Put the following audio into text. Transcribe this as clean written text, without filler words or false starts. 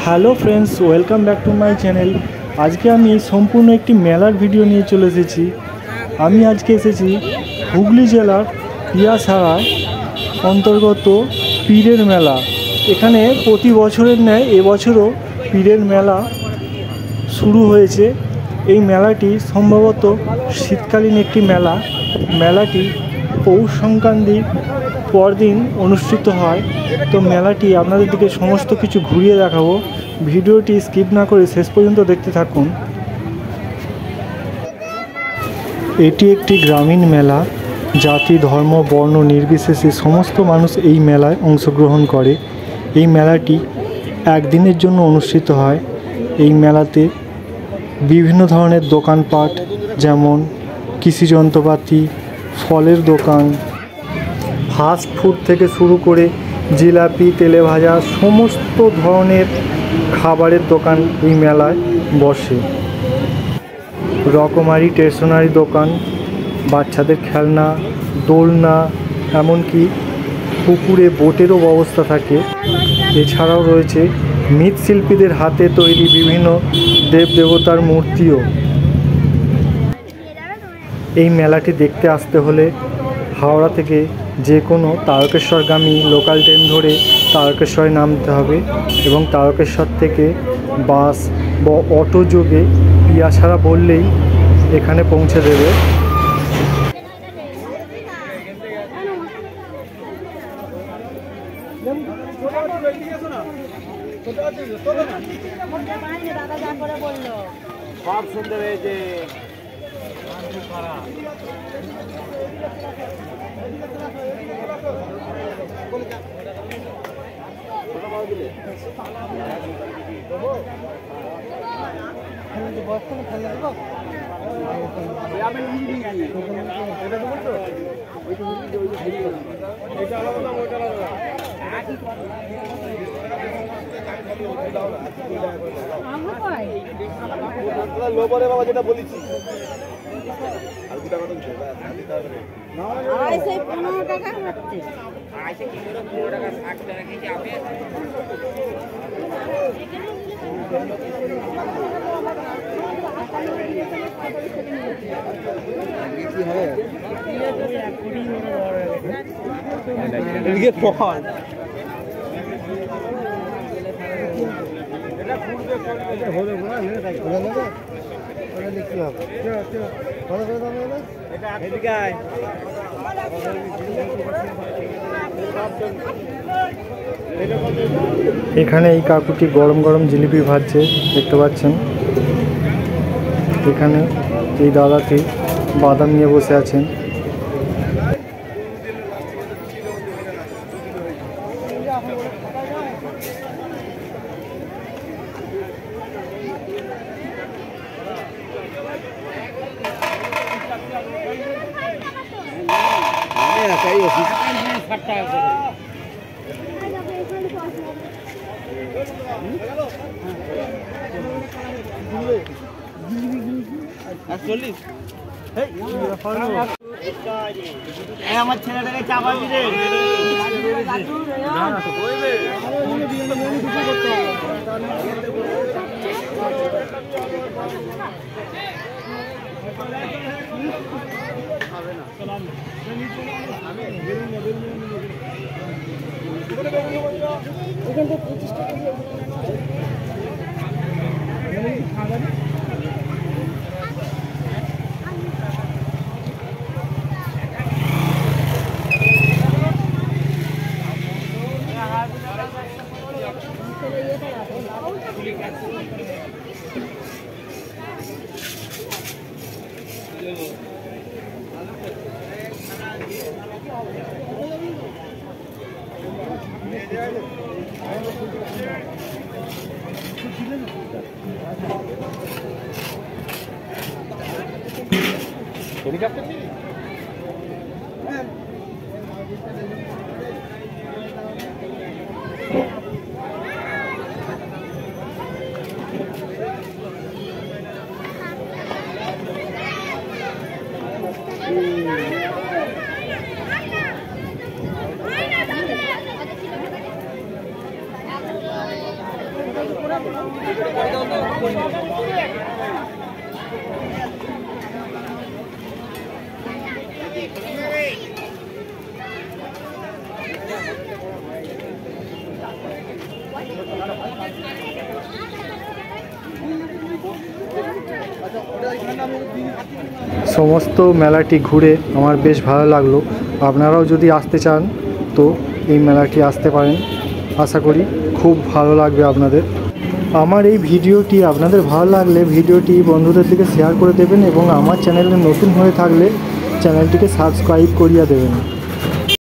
Hello friends, welcome back to my channel. আজকে আমি সম্পূর্ণ একটি মেলার ভিডিও নিয়ে চলে এসেছি। আমি আজকে এসেছি হুগলি জেলার পিয়াছাড়ায় অন্তর্গত পীরের মেলা। এখানে প্রতি বছরের ন্যায় এবছরও পীরের মেলা শুরু হয়েছে। এই মেলাটি সম্ভবত শীতকালীন একটি মেলা। মেলাটি পৌষ সংক্রান্তির পরদিন অনুষ্ঠিত হয়। তো মেলাটি আপনাদের দিকে সমস্ত কিছু ঘুরিয়ে দেখাবো। ভিডিওটি স্কিপ না করে শেষ পর্যন্ত দেখতে থাকুন। এটি একটি গ্রামীণ মেলা। জাতি, ধর্ম, বর্ণ নির্বিশেষে সমস্ত মানুষ এই মেলায় অংশগ্রহণ করে। এই মেলাটি একদিনের জন্য অনুষ্ঠিত হয়। এই মেলাতে বিভিন্ন ধরনের দোকানপাট, যেমন কৃষি যন্ত্রপাতি, ফলের দোকান, ফাস্ট ফুড থেকে শুরু করে জিলাপি, তেলে ভাজা সমস্ত ধরনের খাবারের দোকান এই মেলায় বসে। রকমারি স্টেশনারি দোকান, বাচ্চাদের খেলনা, দোলনা, এমনকি পুকুরে বোটেরও ব্যবস্থা থাকে। এছাড়াও রয়েছে মৃৎশিল্পীদের হাতে তৈরি বিভিন্ন দেবদেবতার মূর্তিও। এই মেলাটি দেখতে আসতে হলে হাওড়া থেকে যে কোনো তারকেশ্বরগামী লোকাল ট্রেন ধরে তারকেশ্বরে নামতে হবে এবং তারকেশ্বর থেকে বাস বা অটো যোগে পিয়াছাড়া বললেই এখানে পৌঁছে দেবে। সব সুন্দর হয়েছে। বাবা যেটা বলেছি আর 2 টাকা তো 15 টাকা হচ্ছে। 15 টাকা 60 টাকা কেজি আপেল। কি হবে এদিকে ফল এটা ফুলবে এটা হলো না নিয়ে থাকি হলো না ওটা দেখতে হবে কত কত দাম হলো এটা এদিকে আয়। এখানে এই কাকুটি গরম গরম জিলিপি ভাজছে, দেখতে পাচ্ছেন। এখানে এই দাদাটি বাদাম নিয়ে বসে আছেন। আমার ছেলেটাকে চাপাবি রে। সমস্ত মেলাটি ঘুরে আমার বেশ ভালো লাগলো। আপনারাও যদি আসতে চান তো এই মেলাটি আসতে পারেন। আশা করি খুব ভালো লাগবে আপনাদের। আমার এই ভিডিওটি আপনাদের ভালো লাগলে ভিডিওটি বন্ধুদের দিকে শেয়ার করে দেবেন এবং আমার চ্যানেলে নতুন হয়ে থাকলে চ্যানেলটিকে সাবস্ক্রাইব করিয়ে দেবেন।